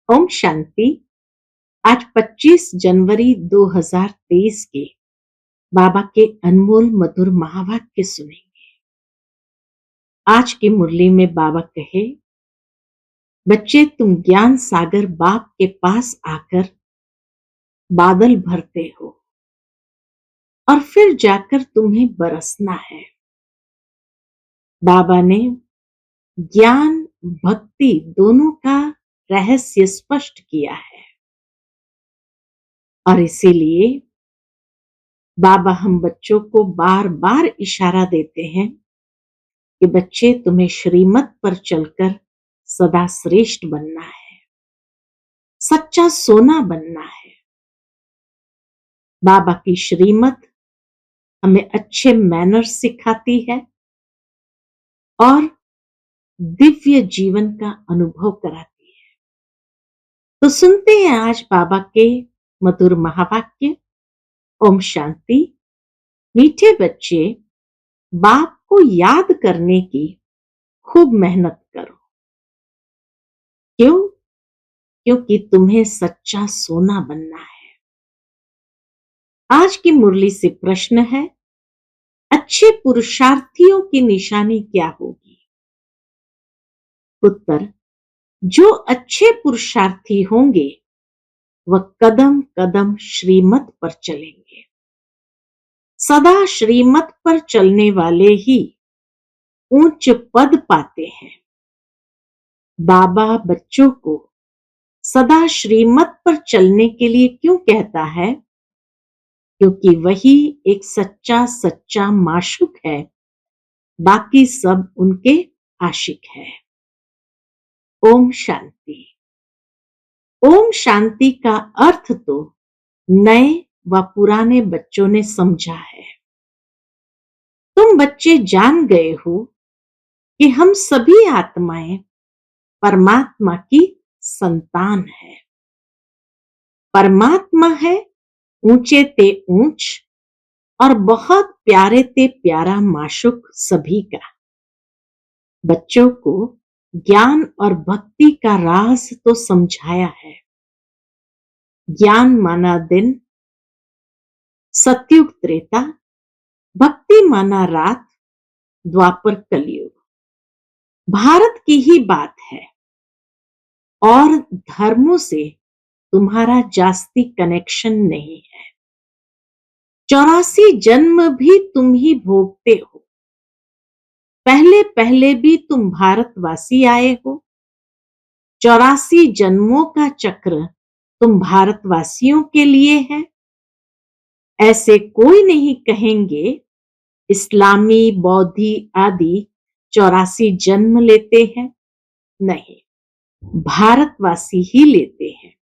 ओम शांति। आज 25 जनवरी 2023 के बाबा के अनमोल मधुर महावाक्य सुनेंगे। आज की मुरली में बाबा कहे, बच्चे तुम ज्ञान सागर बाप के पास आकर बादल भरते हो और फिर जाकर तुम्हें बरसना है। बाबा ने ज्ञान भक्ति दोनों का रहस्य स्पष्ट किया है और इसीलिए बाबा हम बच्चों को बार बार इशारा देते हैं कि बच्चे तुम्हें श्रीमत पर चलकर सदा श्रेष्ठ बनना है, सच्चा सोना बनना है। बाबा की श्रीमत हमें अच्छे मैनर्स सिखाती है और दिव्य जीवन का अनुभव कराती है। तो सुनते हैं आज बाबा के मधुर महावाक्य। ओम शांति। मीठे बच्चे, बाप को याद करने की खूब मेहनत करो। क्यों? क्योंकि तुम्हें सच्चा सोना बनना है। आज की मुरली से प्रश्न है, अच्छे पुरुषार्थियों की निशानी क्या होगी? उत्तर, जो अच्छे पुरुषार्थी होंगे वह कदम कदम श्रीमत पर चलेंगे। सदा श्रीमत पर चलने वाले ही उच्च पद पाते हैं। बाबा बच्चों को सदा श्रीमत पर चलने के लिए क्यों कहता है? क्योंकि वही एक सच्चा सच्चा माशूक है, बाकी सब उनके आशिक है। ओम शांति। ओम शांति का अर्थ तो नए व पुराने बच्चों ने समझा है। तुम बच्चे जान गए हो कि हम सभी आत्माएं परमात्मा की संतान है। परमात्मा है ऊंचे ते ऊंच और बहुत प्यारे ते प्यारा माशूक सभी का। बच्चों को ज्ञान और भक्ति का राज तो समझाया है। ज्ञान माना दिन, सतयुग त्रेता, भक्ति माना रात, द्वापर कलयुग। भारत की ही बात है और धर्मों से तुम्हारा जास्ती कनेक्शन नहीं है। 84 जन्म भी तुम ही भोगते हो। पहले पहले भी तुम भारतवासी आए हो। 84 जन्मों का चक्र तुम भारतवासियों के लिए है। ऐसे कोई नहीं कहेंगे इस्लामी, बौद्धि आदि 84 जन्म लेते हैं। नहीं, भारतवासी ही लेते हैं।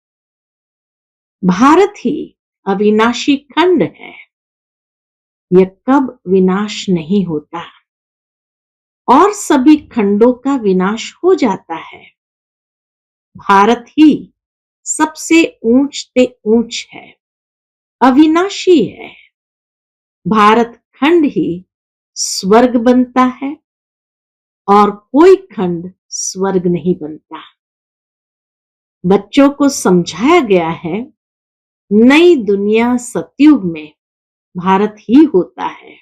भारत ही अविनाशी खंड है। यह कब विनाश नहीं होता और सभी खंडों का विनाश हो जाता है। भारत ही सबसे ऊंच ते ऊंच है, अविनाशी है। भारत खंड ही स्वर्ग बनता है और कोई खंड स्वर्ग नहीं बनता। बच्चों को समझाया गया है, नई दुनिया सतयुग में भारत ही होता है।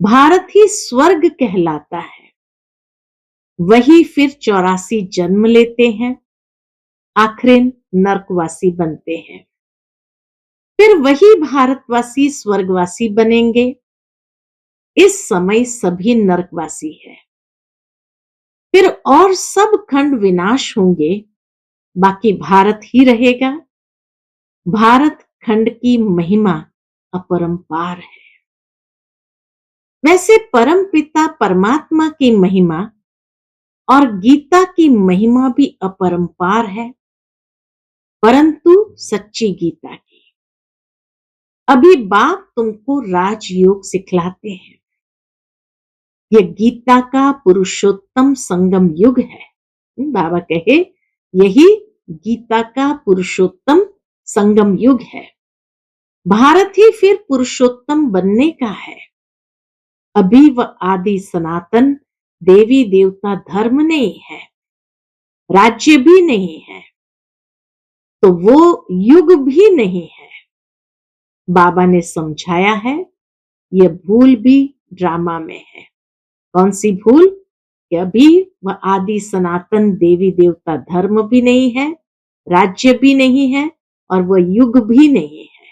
भारत ही स्वर्ग कहलाता है। वही फिर 84 जन्म लेते हैं, आखिर नरकवासी बनते हैं। फिर वही भारतवासी स्वर्गवासी बनेंगे। इस समय सभी नरकवासी है। फिर और सब खंड विनाश होंगे, बाकी भारत ही रहेगा। भारत खंड की महिमा अपरंपार है। वैसे परम पिता परमात्मा की महिमा और गीता की महिमा भी अपरंपार है, परंतु सच्ची गीता की। अभी बाप तुमको राजयोग सिखलाते हैं। यह गीता का पुरुषोत्तम संगम युग है। बाबा कहे, यही गीता का पुरुषोत्तम संगम युग है। भारत ही फिर पुरुषोत्तम बनने का है। अभी वह आदि सनातन देवी देवता धर्म नहीं है, राज्य भी नहीं है, तो वो युग भी नहीं है। बाबा ने समझाया है, ये भूल भी ड्रामा में है। कौन सी भूल? कि अभी वह आदि सनातन देवी देवता धर्म भी नहीं है, राज्य भी नहीं है और वह युग भी नहीं है।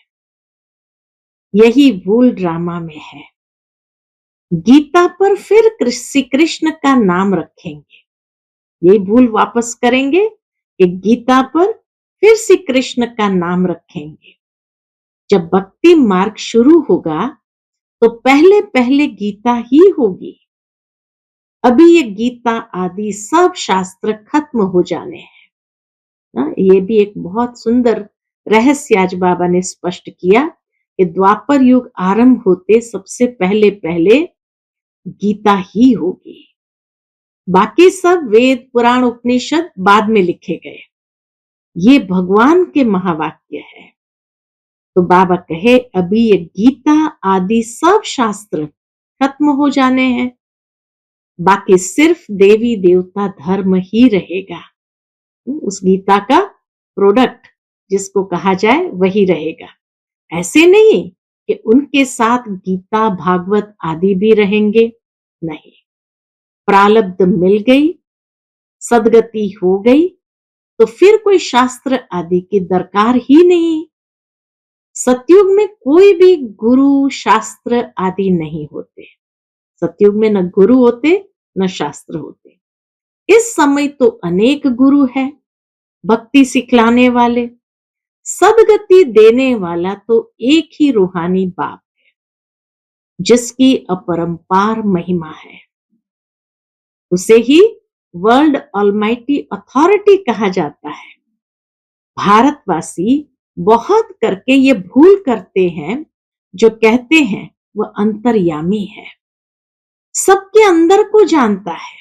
यही भूल ड्रामा में है। गीता पर फिर श्री कृष्ण का नाम रखेंगे, यही भूल वापस करेंगे कि गीता पर फिर श्री कृष्ण का नाम रखेंगे। जब भक्ति मार्ग शुरू होगा तो पहले पहले गीता ही होगी। अभी ये गीता आदि सब शास्त्र खत्म हो जाने हैं। ये भी एक बहुत सुंदर रहस्य आज बाबा ने स्पष्ट किया कि द्वापर युग आरंभ होते सबसे पहले पहले गीता ही होगी। बाकी सब वेद पुराण उपनिषद बाद में लिखे गए, ये भगवान के महावाक्य है। तो बाबा कहे अभी ये गीता आदि सब शास्त्र खत्म हो जाने हैं, बाकी सिर्फ देवी देवता धर्म ही रहेगा। उस गीता का प्रोडक्ट जिसको कहा जाए वही रहेगा। ऐसे नहीं कि उनके साथ गीता भागवत आदि भी रहेंगे, नहीं। प्रारब्ध मिल गई, सदगति हो गई तो फिर कोई शास्त्र आदि की दरकार ही नहीं। सतयुग में कोई भी गुरु शास्त्र आदि नहीं होते। सतयुग में न गुरु होते न शास्त्र होते। इस समय तो अनेक गुरु है, भक्ति सिखलाने वाले, सदगति देने वाला तो एक ही रूहानी बाप है, जिसकी अपरंपार महिमा है। उसे ही वर्ल्ड ऑलमाइटी अथॉरिटी कहा जाता है। भारतवासी बहुत करके ये भूल करते हैं, जो कहते हैं वह अंतर्यामी है, सबके अंदर को जानता है।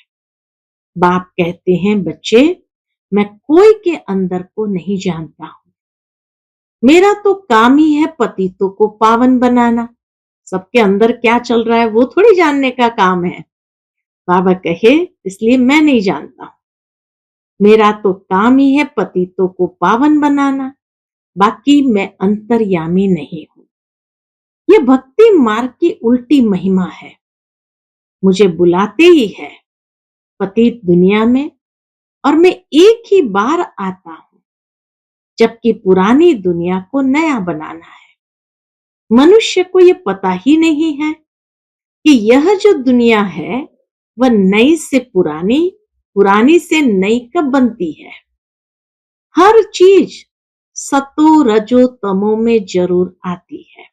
बाप कहते हैं बच्चे, मैं कोई के अंदर को नहीं जानता हूं, मेरा तो काम ही है पतितों को पावन बनाना। सबके अंदर क्या चल रहा है वो थोड़ी जानने का काम है। बाबा कहे इसलिए मैं नहीं जानता हूं, मेरा तो काम ही है पतितों को पावन बनाना, बाकी मैं अंतर्यामी नहीं हूं। ये भक्ति मार्ग की उल्टी महिमा है। मुझे बुलाते ही है पतित दुनिया में और मैं एक ही बार आता हूं, जबकि पुरानी दुनिया को नया बनाना है। मनुष्य को ये पता ही नहीं है कि यह जो दुनिया है वह नई से पुरानी, पुरानी से नई कब बनती है। हर चीज सतो रजो तमो में जरूर आती है।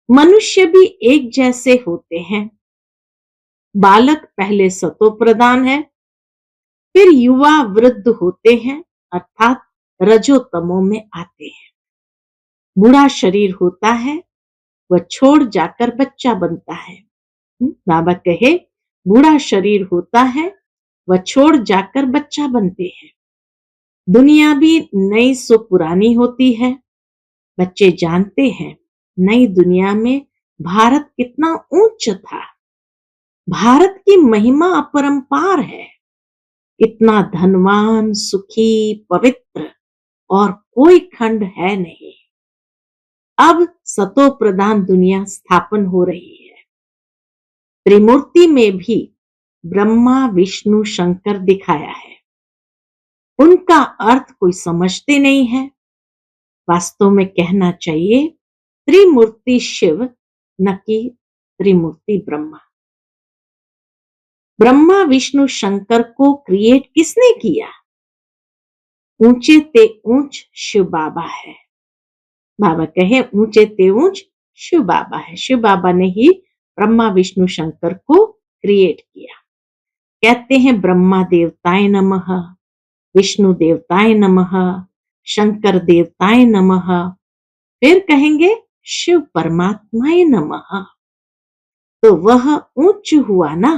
मनुष्य भी एक जैसे होते हैं। बालक पहले सतो प्रधान है, फिर युवा वृद्ध होते हैं, अर्थात रजो तमो में आते हैं। बूढ़ा शरीर होता है, वह छोड़ जाकर बच्चा बनता है। बाबा कहे बूढ़ा शरीर होता है, वह छोड़ जाकर बच्चा बनते हैं। दुनिया भी नई सो पुरानी होती है। बच्चे जानते हैं नई दुनिया में भारत कितना ऊंच था। भारत की महिमा अपरंपार है, इतना धनवान, सुखी, पवित्र और कोई खंड है नहीं। अब सतो प्रधान दुनिया स्थापन हो रही है। त्रिमूर्ति में भी ब्रह्मा विष्णु शंकर दिखाया है। उनका अर्थ कोई समझते नहीं है। वास्तव में कहना चाहिए त्रिमूर्ति शिव, न कि त्रिमूर्ति ब्रह्मा। ब्रह्मा विष्णु शंकर को क्रिएट किसने किया? ऊंचे ते ऊंच शिव बाबा है। बाबा कहे ऊंचे ते ऊंच शिव बाबा है। शिव बाबा ने ही ब्रह्मा विष्णु शंकर को क्रिएट किया। कहते हैं ब्रह्मा देवताय नमः, विष्णु देवताय नमः, शंकर देवताय नमः, फिर कहेंगे शिव परमात्माय नमः। तो वह उच्च हुआ ना,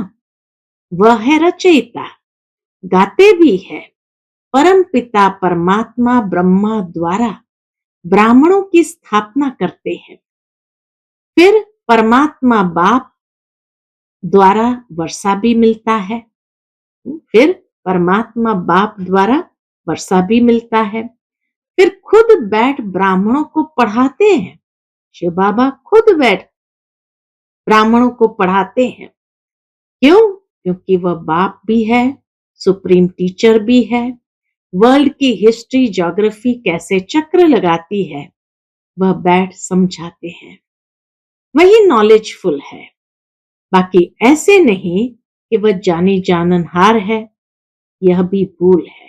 वह है रचयिता, गाते भी है। परम पिता परमात्मा ब्रह्मा द्वारा ब्राह्मणों की स्थापना करते हैं। फिर परमात्मा बाप द्वारा वर्षा भी मिलता है। फिर परमात्मा बाप द्वारा वर्षा भी मिलता है। फिर खुद बैठ ब्राह्मणों को पढ़ाते हैं। शिव बाबा खुद बैठ ब्राह्मणों को पढ़ाते हैं। क्यों? क्योंकि वह बाप भी है, सुप्रीम टीचर भी है। वर्ल्ड की हिस्ट्री, ज्योग्राफी कैसे चक्र लगाती है, वह बैठ समझाते हैं। वही नॉलेजफुल है। बाकी ऐसे नहीं कि वह जानी जाननहार है, यह भी भूल है।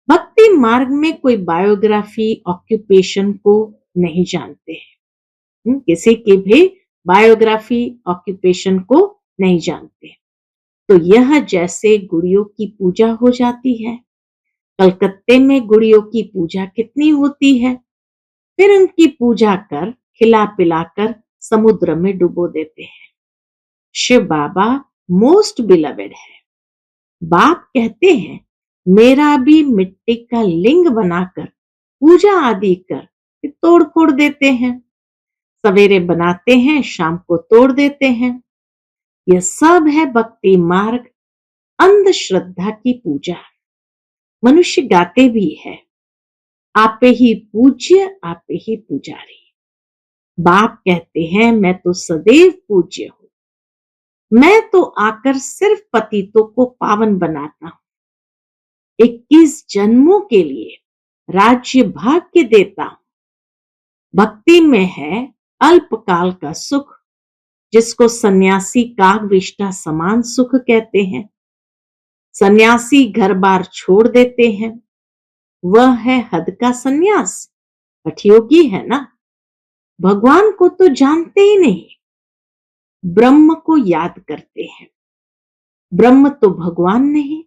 भक्ति मार्ग में कोई बायोग्राफी, ऑक्यूपेशन को नहीं जानते हैं। किसी की भी बायोग्राफी, ऑक्यूपेशन को नहीं जानते। तो यह जैसे गुड़ियों की पूजा हो जाती है। कलकत्ते में गुड़ियों की पूजा कितनी होती है, फिर उनकी पूजा कर खिला पिलाकर समुद्र में डुबो देते हैं। शिव बाबा मोस्ट बिलवेड है। बाप कहते हैं, मेरा भी मिट्टी का लिंग बनाकर पूजा आदि कर तोड़ फोड़ देते हैं। सवेरे बनाते हैं, शाम को तोड़ देते हैं। यह सब है भक्ति मार्ग, अंधश्रद्धा की पूजा। मनुष्य गाते भी है, आपे ही पूज्य आपे ही पुजारी। बाप कहते हैं, मैं तो सदैव पूज्य हूं। मैं तो आकर सिर्फ पतितों को पावन बनाता हूं। 21 जन्मों के लिए राज्य भाग्य देता हूं। भक्ति में है अल्पकाल का सुख, जिसको सन्यासी कागविष्टा समान सुख कहते हैं। सन्यासी घर बार छोड़ देते हैं, वह है हद का सन्यास। हठयोगी है ना, भगवान को तो जानते ही नहीं, ब्रह्म को याद करते हैं। ब्रह्म तो भगवान नहीं,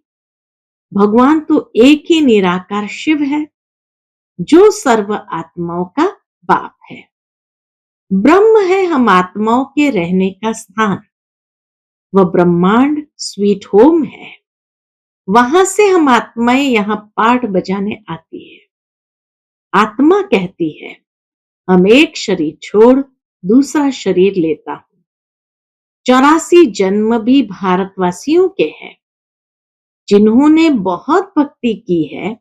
भगवान तो एक ही निराकार शिव है, जो सर्व आत्माओं का बाप है। ब्रह्म है हम आत्माओं के रहने का स्थान। वह ब्रह्मांड स्वीट होम है। वहां से हम आत्माएं यहां पाठ बजाने आती है। आत्मा कहती है, हम एक शरीर छोड़ दूसरा शरीर लेता हूं। 84 जन्म भी भारतवासियों के हैं। जिन्होंने बहुत भक्ति की है,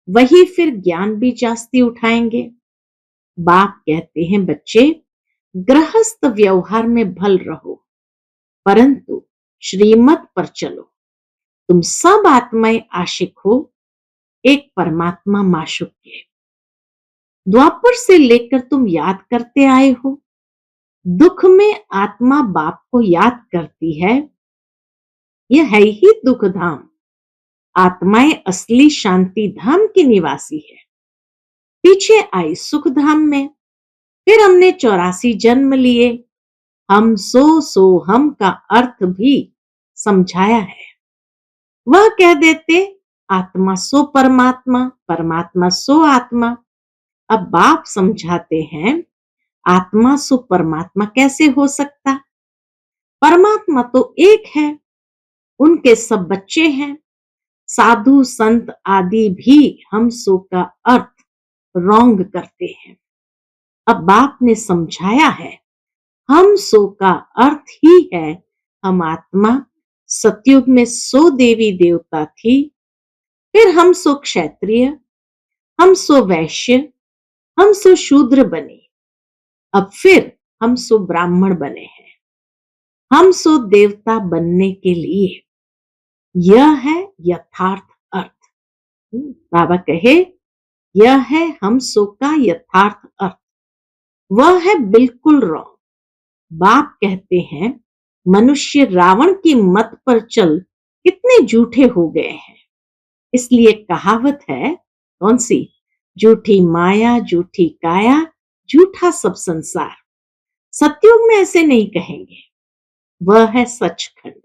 वही फिर ज्ञान भी जास्ती उठाएंगे। बाप कहते हैं, बच्चे गृहस्थ व्यवहार में भल रहो, परंतु श्रीमत पर चलो। तुम सब आत्माएं आशिक हो एक परमात्मा माशूक के। द्वापर से लेकर तुम याद करते आए हो। दुख में आत्मा बाप को याद करती है। यह है ही दुख धाम। आत्माएं असली शांति धाम की निवासी है। पीछे आई सुख धाम में, फिर हमने 84 जन्म लिए। हम सो हम का अर्थ भी समझाया है। वह कह देते, आत्मा सो परमात्मा, परमात्मा सो आत्मा। अब बाप समझाते हैं, आत्मा सो परमात्मा कैसे हो सकता? परमात्मा तो एक है, उनके सब बच्चे हैं। साधु संत आदि भी हम सो का अर्थ रॉन्ग करते हैं। अब बाप ने समझाया है, हम सो का अर्थ ही है हम आत्मा। सतयुग में 100 देवी देवता थी, फिर हम सो क्षत्रिय, हम सो वैश्य, हम सो शूद्र बने, अब फिर हम सो ब्राह्मण बने हैं। हम सो देवता बनने के लिए, यह है यथार्थ अर्थ। बाबा कहे, यह है हम सो का यथार्थ अर्थ। वह है बिल्कुल रॉन्ग। बाप कहते हैं, मनुष्य रावण की मत पर चल कितने झूठे हो गए हैं। इसलिए कहावत है, कौन सी? झूठी माया, झूठी काया, झूठा सब संसार। सतयुग में ऐसे नहीं कहेंगे। वह है सचखंड।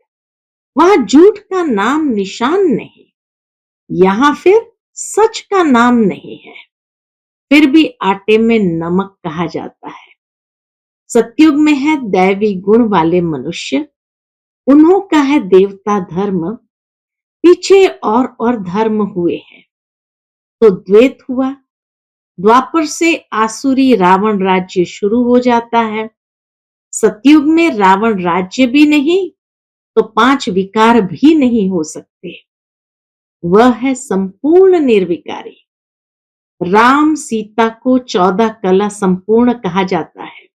वहां झूठ का नाम निशान नहीं, यहां फिर सच का नाम नहीं है। फिर भी आटे में नमक कहा जाता है। सतयुग में है दैवी गुण वाले मनुष्य, उन्हों का है देवता धर्म। पीछे और धर्म हुए हैं, तो द्वैत हुआ। द्वापर से आसुरी रावण राज्य शुरू हो जाता है। सतयुग में रावण राज्य भी नहीं, तो 5 विकार भी नहीं हो सकते। वह है संपूर्ण निर्विकारी। राम सीता को 14 कला संपूर्ण कहा जाता है।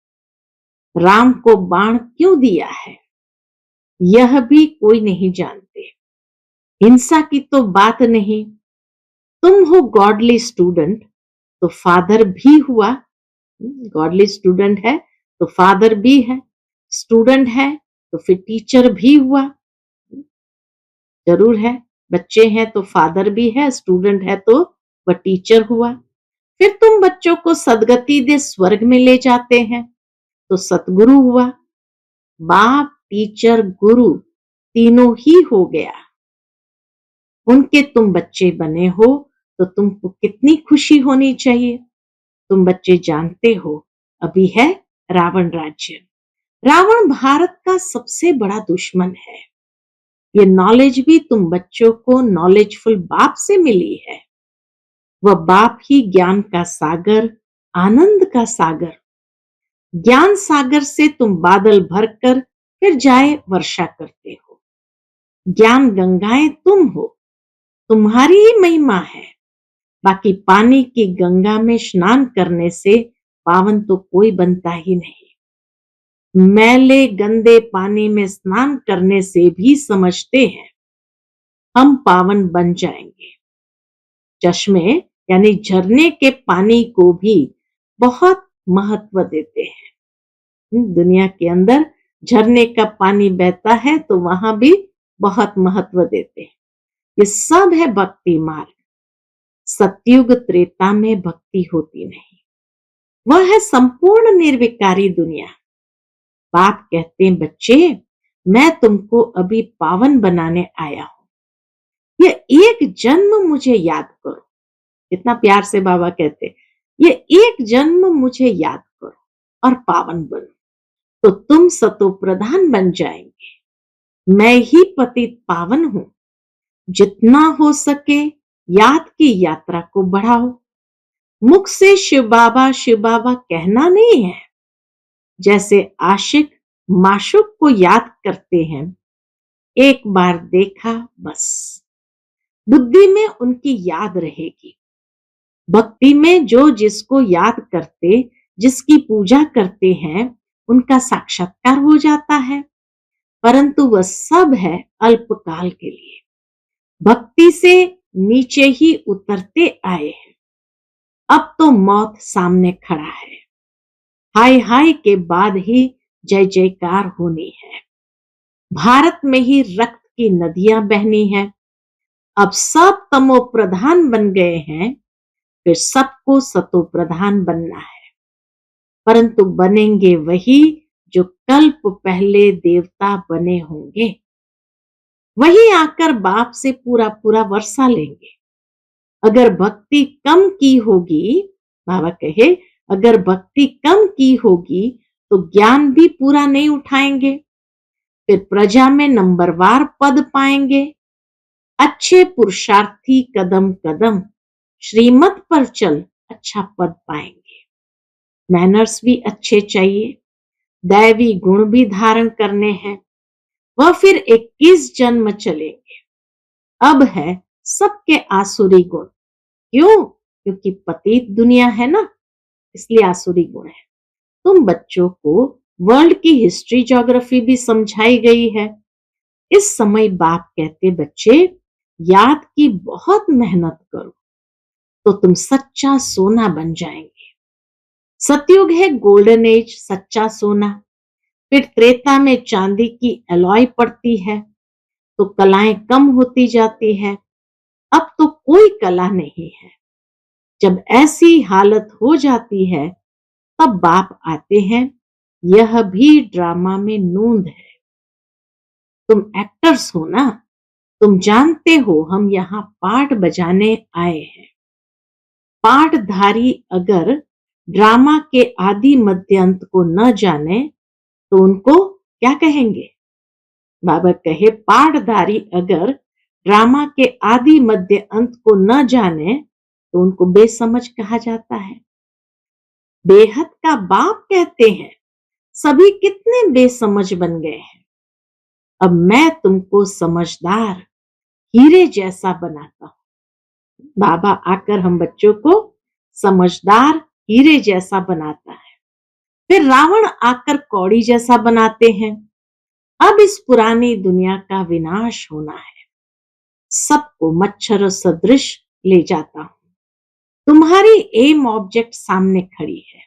राम को बाण क्यों दिया है, यह भी कोई नहीं जानते। हिंसा की तो बात नहीं। तुम हो गॉडली स्टूडेंट तो फादर भी हुआ। गॉडली स्टूडेंट है तो फादर भी है, स्टूडेंट है तो फिर टीचर भी हुआ। जरूर है, बच्चे हैं तो फादर भी है, स्टूडेंट है तो वह टीचर हुआ। फिर तुम बच्चों को सदगति दे स्वर्ग में ले जाते हैं तो सतगुरु हुआ। बाप, टीचर, गुरु तीनों ही हो गया। उनके तुम बच्चे बने हो तो तुमको कितनी खुशी होनी चाहिए। तुम बच्चे जानते हो अभी है रावण राज्य। रावण भारत का सबसे बड़ा दुश्मन है। ये नॉलेज भी तुम बच्चों को नॉलेजफुल बाप से मिली है। वह बाप ही ज्ञान का सागर, आनंद का सागर। ज्ञान सागर से तुम बादल भरकर फिर जाए वर्षा करते हो। ज्ञान गंगाएं तुम हो, तुम्हारी ही महिमा है। बाकी पानी की गंगा में स्नान करने से पावन तो कोई बनता ही नहीं। मैले गंदे पानी में स्नान करने से भी समझते हैं हम पावन बन जाएंगे। चश्मे यानी झरने के पानी को भी बहुत महत्व देते हैं। दुनिया के अंदर झरने का पानी बहता है तो वहां भी बहुत महत्व देते हैं। ये सब है भक्ति मार्ग। सतयुग त्रेता में भक्ति होती नहीं, वह है संपूर्ण निर्विकारी दुनिया। बाप कहते हैं बच्चे, मैं तुमको अभी पावन बनाने आया हूं। ये एक जन्म मुझे याद करो। इतना प्यार से बाबा कहते, ये एक जन्म मुझे याद करो और पावन बनो तो तुम सतो प्रधान बन जाएंगे। मैं ही पतित पावन हूं। जितना हो सके याद की यात्रा को बढ़ाओ। मुख से शिव बाबा कहना नहीं है। जैसे आशिक माशूक को याद करते हैं, एक बार देखा बस, बुद्धि में उनकी याद रहेगी। भक्ति में जो जिसको याद करते, जिसकी पूजा करते हैं, उनका साक्षात्कार हो जाता है। परंतु वह सब है अल्पकाल के लिए। भक्ति से नीचे ही उतरते आए हैं। अब तो मौत सामने खड़ा है। हाय हाय के बाद ही जय जयकार होनी है। भारत में ही रक्त की नदियां बहनी है। अब सब तमो प्रधान बन गए हैं, फिर सबको सतो प्रधान बनना है। परंतु बनेंगे वही जो कल्प पहले देवता बने होंगे। वही आकर बाप से पूरा पूरा वर्षा लेंगे। अगर भक्ति कम की होगी, बाबा कहे, अगर भक्ति कम की होगी तो ज्ञान भी पूरा नहीं उठाएंगे। फिर प्रजा में नंबरवार पद पाएंगे। अच्छे पुरुषार्थी कदम कदम श्रीमत पर चल अच्छा पद पाएंगे। मैनर्स भी अच्छे चाहिए, दैवी गुण भी धारण करने हैं। वह फिर 21 जन्म चलेंगे। अब है सबके आसुरी गुण। क्यों? क्योंकि पतित दुनिया है ना, इसलिए आसुरी गुण है। तुम बच्चों को वर्ल्ड की हिस्ट्री ज्योग्राफी भी समझाई गई है। इस समय बाप कहते बच्चे याद की बहुत मेहनत करो तो तुम सच्चा सोना बन जाएंगे। सतयुग है गोल्डन एज, सच्चा सोना। फिर त्रेता में चांदी की एलॉय पड़ती है तो कलाएं कम होती जाती है। अब तो कोई कला नहीं है। जब ऐसी हालत हो जाती है तब बाप आते हैं। यह भी ड्रामा में नूंद है। तुम एक्टर्स हो ना, तुम जानते हो हम यहाँ पाठ बजाने आए हैं। पाठधारी अगर ड्रामा के आदि मध्य अंत को न जाने तो उनको क्या कहेंगे? बाबा कहे पाठधारी अगर ड्रामा के आदि मध्य अंत को न जाने तो उनको बेसमझ कहा जाता है। बेहद का बाप कहते हैं सभी कितने बेसमझ बन गए हैं। अब मैं तुमको समझदार हीरे जैसा बनाता हूं। बाबा आकर हम बच्चों को समझदार हीरे जैसा बनाता है, फिर रावण आकर कौड़ी जैसा बनाते हैं। अब इस पुरानी दुनिया का विनाश होना है, सबको मच्छर सदृश ले जाता हूं। तुम्हारी एम ऑब्जेक्ट सामने खड़ी है,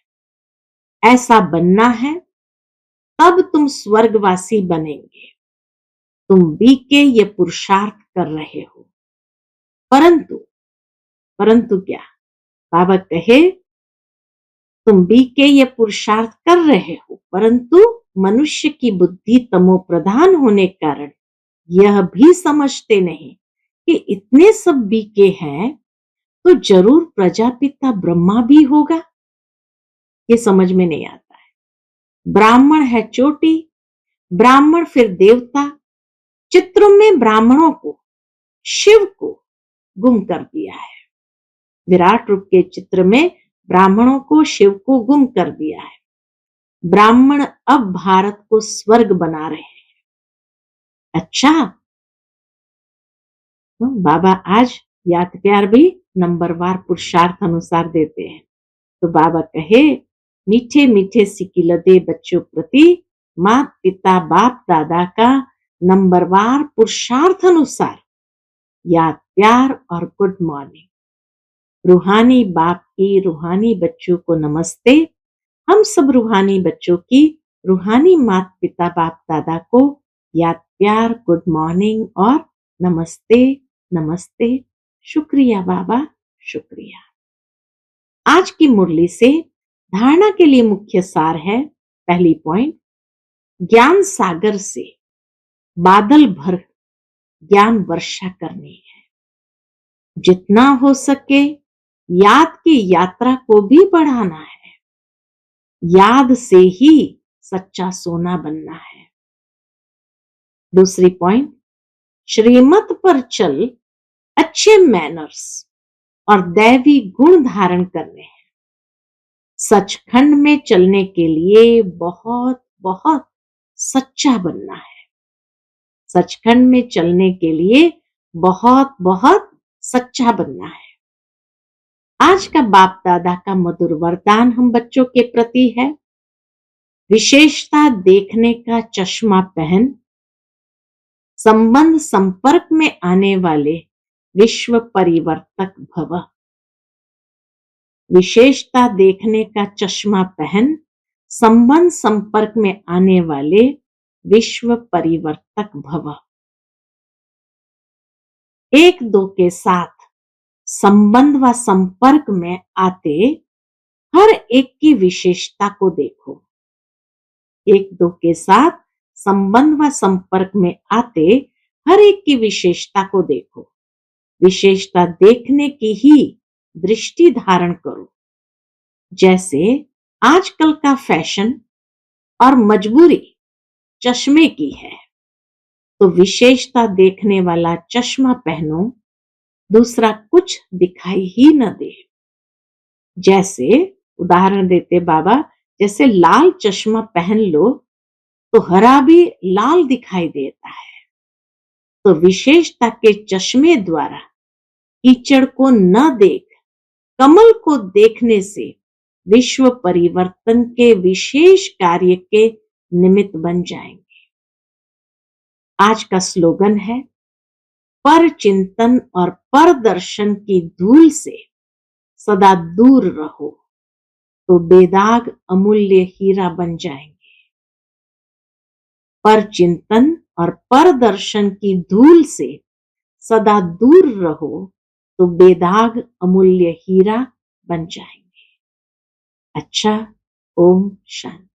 ऐसा बनना है, तब तुम स्वर्गवासी बनेंगे। तुम बीके ये पुरुषार्थ कर रहे हो, परंतु परंतु क्या? बाबा कहे तुम बीके ये पुरुषार्थ कर रहे हो, परंतु मनुष्य की बुद्धि तमो प्रधान होने के कारण यह भी समझते नहीं कि इतने सब बीके हैं तो जरूर प्रजापिता ब्रह्मा भी होगा। ये समझ में नहीं आता है। ब्राह्मण है चोटी, ब्राह्मण फिर देवता। चित्रों में ब्राह्मणों को, शिव को गुम कर दिया है। विराट रूप के चित्र में ब्राह्मणों को, शिव को गुम कर दिया है। ब्राह्मण अब भारत को स्वर्ग बना रहे हैं। अच्छा, बाबा आज याद प्यार भी नंबरवार पुरुषार्थ अनुसार देते हैं। तो बाबा कहे मीठे मीठे सिकिलदे बच्चों प्रति मात पिता बाप दादा का नंबरवार पुरुषार्थ अनुसार याद प्यार और गुड मॉर्निंग। रूहानी बाप की रूहानी बच्चों को नमस्ते। हम सब रूहानी बच्चों की रूहानी मात पिता बाप दादा को याद प्यार, गुड मॉर्निंग और नमस्ते नमस्ते। शुक्रिया बाबा, शुक्रिया। आज की मुरली से धारणा के लिए मुख्य सार है, पहली पॉइंट, ज्ञान सागर से बादल भर ज्ञान वर्षा करनी है। जितना हो सके याद की यात्रा को भी बढ़ाना है। याद से ही सच्चा सोना बनना है। दूसरी पॉइंट, श्रीमत पर चल अच्छे मैनर्स और दैवी गुण धारण करने हैं। सचखंड में चलने के लिए बहुत बहुत सच्चा बनना है। सचखंड में चलने के लिए बहुत बहुत सच्चा बनना है। आज का बाप दादा का मधुर वरदान हम बच्चों के प्रति है, विशेषता देखने का चश्मा पहन, संबंध संपर्क में आने वाले विश्व परिवर्तक भव। विशेषता देखने का चश्मा पहन, संबंध संपर्क में आने वाले विश्व परिवर्तक भव। एक दो के साथ संबंध व संपर्क में आते हर एक की विशेषता को देखो। एक दो के साथ संबंध व संपर्क में आते हर एक की विशेषता को देखो। विशेषता देखने की ही दृष्टि धारण करो। जैसे आजकल का फैशन और मजबूरी चश्मे की है, तो विशेषता देखने वाला चश्मा पहनो, दूसरा कुछ दिखाई ही न दे। जैसे उदाहरण देते बाबा, जैसे लाल चश्मा पहन लो तो हरा भी लाल दिखाई देता है। तो विशेषता के चश्मे द्वारा कीचड़ को न देख कमल को देखने से विश्व परिवर्तन के विशेष कार्य के निमित्त बन जाएंगे। आज का स्लोगन है, पर चिंतन और पर दर्शन की धूल से सदा दूर रहो तो बेदाग अमूल्य हीरा बन जाएंगे। पर चिंतन और पर दर्शन की धूल से सदा दूर रहो तो बेदाग अमूल्य हीरा बन जाएंगे। अच्छा, ओम शांति।